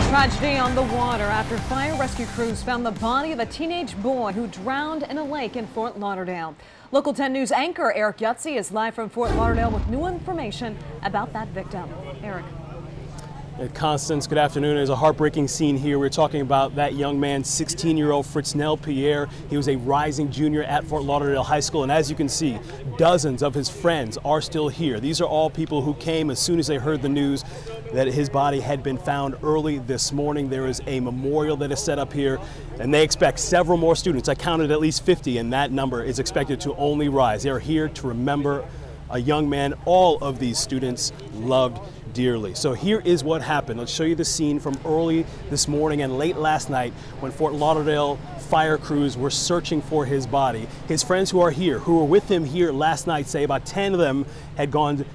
Tragedy on the water after fire rescue crews found the body of a teenage boy who drowned in a lake in Fort Lauderdale. Local 10 News anchor Eric Yutzi is live from Fort Lauderdale with new information about that victim. Eric. Constance, good afternoon. There's a heartbreaking scene here. We're talking about that young man, 16-year-old Fritznell Pierre. He was a rising junior at Fort Lauderdale High School, and as you can see, dozens of his friends are still here. These are all people who came as soon as they heard the news that his body had been found early this morning. There is a memorial that is set up here, and they expect several more students. I counted at least 50, and that number is expected to only rise. They are here to remember a young man all of these students loved dearly. So here is what happened. Let's show you the scene from early this morning and late last night when Fort Lauderdale fire crews were searching for his body. His friends who are here, who were with him here last night, say about 10 of them had gone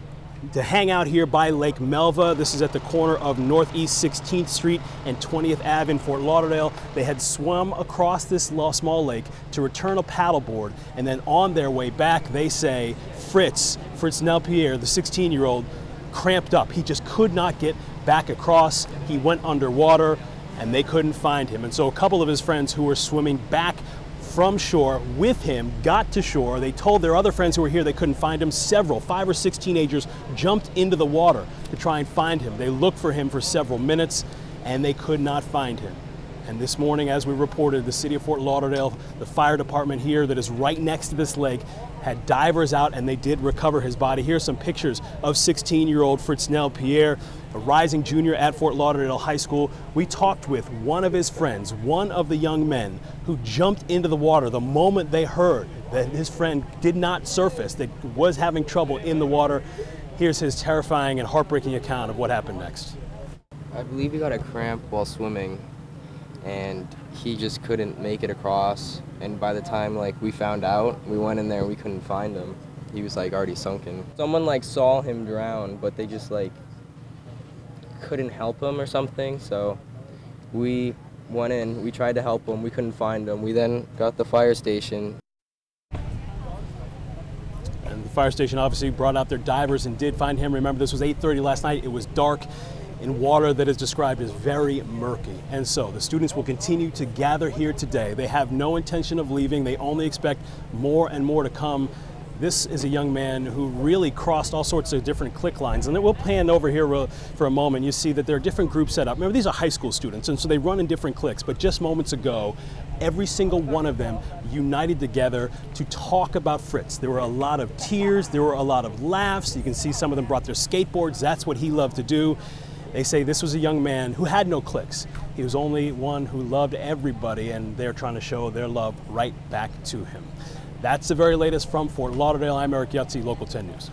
to hang out here by Lake Melva. This is at the corner of Northeast 16th Street and 20th Ave in Fort Lauderdale. They had swum across this small lake to return a paddleboard, and then on their way back, they say Fritznell Pierre, the 16-year-old, cramped up. He just could not get back across. He went underwater and they couldn't find him. And so a couple of his friends who were swimming back from shore with him got to shore. They told their other friends who were here they couldn't find him. Several, 5 or 6 teenagers jumped into the water to try and find him. They looked for him for several minutes and they could not find him. And this morning, as we reported, the city of Fort Lauderdale, the fire department here that is right next to this lake, had divers out and they did recover his body. Here's some pictures of 16-year-old Fritznell Pierre, a rising junior at Fort Lauderdale High School. We talked with one of his friends, one of the young men who jumped into the water the moment they heard that his friend did not surface, that was having trouble in the water. Here's his terrifying and heartbreaking account of what happened next. I believe he got a cramp while swimming and he just couldn't make it across, and by the time we found out, we went in there and we couldn't find him. He was already sunken. Someone saw him drown, but they just couldn't help him or something, so we went in, we tried to help him, we couldn't find him. We then got the fire station. And the fire station obviously brought out their divers and did find him. Remember, this was 8:30 last night. It was dark in water that is described as very murky. And so the students will continue to gather here today. They have no intention of leaving. They only expect more and more to come. This is a young man who really crossed all sorts of different click lines. And then we'll pan over here for a moment. You see that there are different groups set up. Remember, these are high school students, and so they run in different cliques. But just moments ago, every single one of them united together to talk about Fritz. There were a lot of tears. There were a lot of laughs. You can see some of them brought their skateboards. That's what he loved to do. They say this was a young man who had no cliques. He was only one who loved everybody, and they're trying to show their love right back to him. That's the very latest from Fort Lauderdale. I'm Eric Yutzi, Local 10 News.